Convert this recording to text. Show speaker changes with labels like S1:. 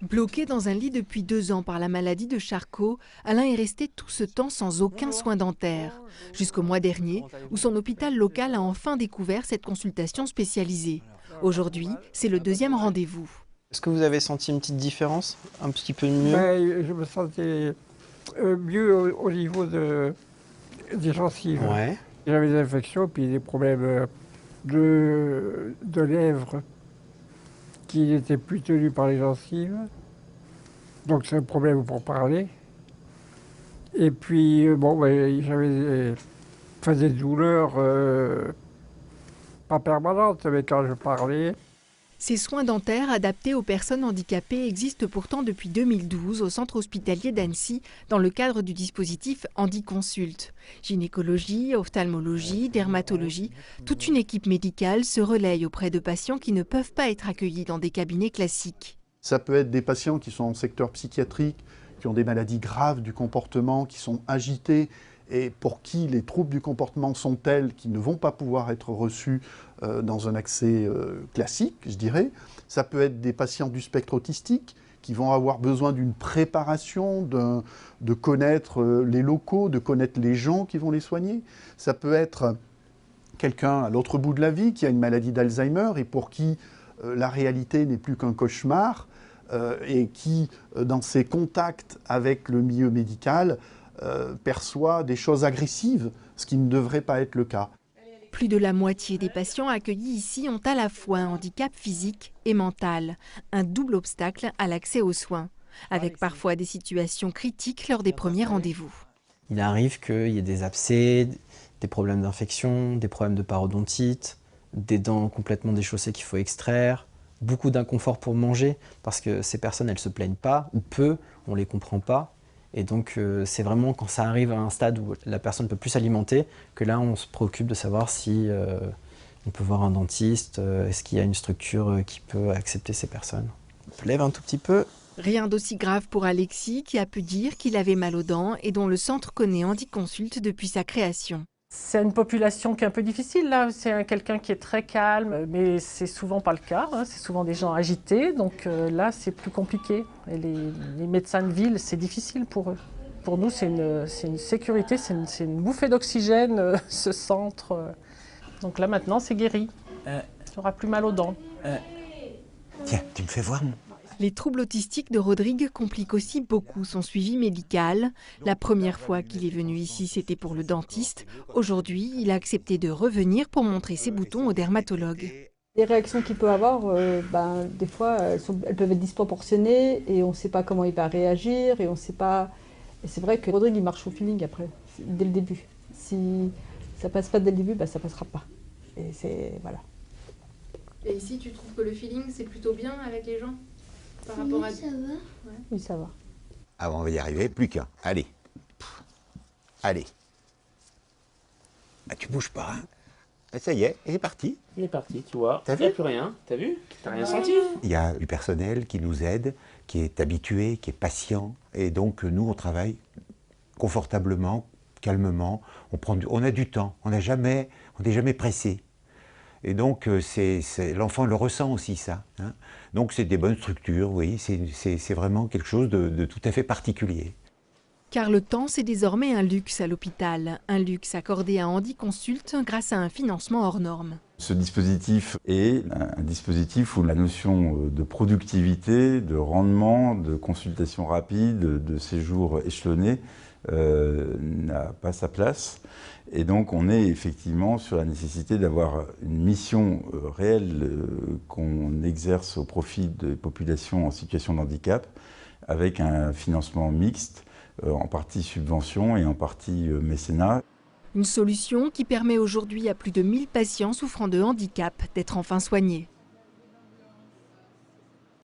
S1: Bloqué dans un lit depuis 2 ans par la maladie de Charcot, Alain est resté tout ce temps sans aucun soin dentaire, jusqu'au mois dernier, où son hôpital local a enfin découvert cette consultation spécialisée. Aujourd'hui, c'est le 2e rendez-vous.
S2: Est-ce que vous avez senti une petite différence, un petit peu mieux?
S3: Je me sentais mieux au niveau des gencives.
S2: Ouais.
S3: J'avais des infections, puis des problèmes de lèvres qui n'étaient plus tenus par les gencives. Donc c'est un problème pour parler. Et puis, j'avais des douleurs pas permanentes, mais quand je parlais.
S1: Ces soins dentaires adaptés aux personnes handicapées existent pourtant depuis 2012 au centre hospitalier d'Annecy dans le cadre du dispositif HandiConsult. Gynécologie, ophtalmologie, dermatologie, toute une équipe médicale se relaye auprès de patients qui ne peuvent pas être accueillis dans des cabinets classiques.
S4: Ça peut être des patients qui sont en secteur psychiatrique, qui ont des maladies graves du comportement, qui sont agités et pour qui les troubles du comportement sont tels qu'ils ne vont pas pouvoir être reçus dans un accès classique, je dirais. Ça peut être des patients du spectre autistique qui vont avoir besoin d'une préparation, de connaître les locaux, de connaître les gens qui vont les soigner. Ça peut être quelqu'un à l'autre bout de la vie qui a une maladie d'Alzheimer et pour qui la réalité n'est plus qu'un cauchemar et qui, dans ses contacts avec le milieu médical, perçoit des choses agressives, ce qui ne devrait pas être le cas.
S1: Plus de la moitié des patients accueillis ici ont à la fois un handicap physique et mental, un double obstacle à l'accès aux soins, avec parfois des situations critiques lors des premiers rendez-vous.
S2: Il arrive qu'il y ait des abcès, des problèmes d'infection, des problèmes de parodontite, des dents complètement déchaussées qu'il faut extraire, beaucoup d'inconfort pour manger, parce que ces personnes, elles ne se plaignent pas, ou peu, on ne les comprend pas. Et donc c'est vraiment quand ça arrive à un stade où la personne ne peut plus s'alimenter que là on se préoccupe de savoir si on peut voir un dentiste, est-ce qu'il y a une structure qui peut accepter ces personnes. On lève un tout petit peu.
S1: Rien d'aussi grave pour Alexis qui a pu dire qu'il avait mal aux dents et dont le centre connaît HandiConsult depuis sa création.
S5: C'est une population qui est un peu difficile, là. C'est quelqu'un qui est très calme, mais c'est souvent pas le cas. Hein. C'est souvent des gens agités, donc là, c'est plus compliqué. Et les médecins de ville, c'est difficile pour eux. Pour nous, c'est une sécurité, c'est une bouffée d'oxygène, ce centre. Donc là, maintenant, c'est guéri. Tu n'auras plus mal aux dents.
S6: Tiens, tu me fais voir, mon...
S1: Les troubles autistiques de Rodrigue compliquent aussi beaucoup son suivi médical. La première fois qu'il est venu ici, c'était pour le dentiste. Aujourd'hui, il a accepté de revenir pour montrer ses boutons au dermatologue.
S7: Les réactions qu'il peut avoir, des fois, elles peuvent être disproportionnées et on ne sait pas comment il va réagir et on sait pas. Et c'est vrai que Rodrigue, il marche au feeling après, dès le début. Si ça passe pas dès le début, ça passera pas. Et c'est voilà.
S8: Et ici, tu trouves que le feeling, c'est plutôt bien avec les gens? Par rapport à...
S7: ça va. Ouais. Oui, ça va.
S6: Ah, on va y arriver, plus qu'un. Allez. Allez. Ah, tu bouges pas, hein. Ah, ça y est, il est parti.
S9: Il est parti, tu vois.
S6: T'as
S9: Il n'y a
S6: vu?
S9: plus rien. T'as vu? T'as rien senti?
S6: Il y a du personnel qui nous aide, qui est habitué, qui est patient. Et donc, nous, on travaille confortablement, calmement. On a du temps. On n'est jamais pressé. Et donc, l'enfant le ressent aussi, ça. Hein. Donc, c'est des bonnes structures, oui. C'est vraiment quelque chose de tout à fait particulier.
S1: Car le temps, c'est désormais un luxe à l'hôpital. Un luxe accordé à HandiConsult grâce à un financement hors norme.
S10: Ce dispositif est un dispositif où la notion de productivité, de rendement, de consultation rapide, de séjour échelonné n'a pas sa place. Et donc on est effectivement sur la nécessité d'avoir une mission réelle qu'on exerce au profit des populations en situation de handicap avec un financement mixte, en partie subvention et en partie mécénat.
S1: Une solution qui permet aujourd'hui à plus de 1000 patients souffrant de handicap d'être enfin soignés.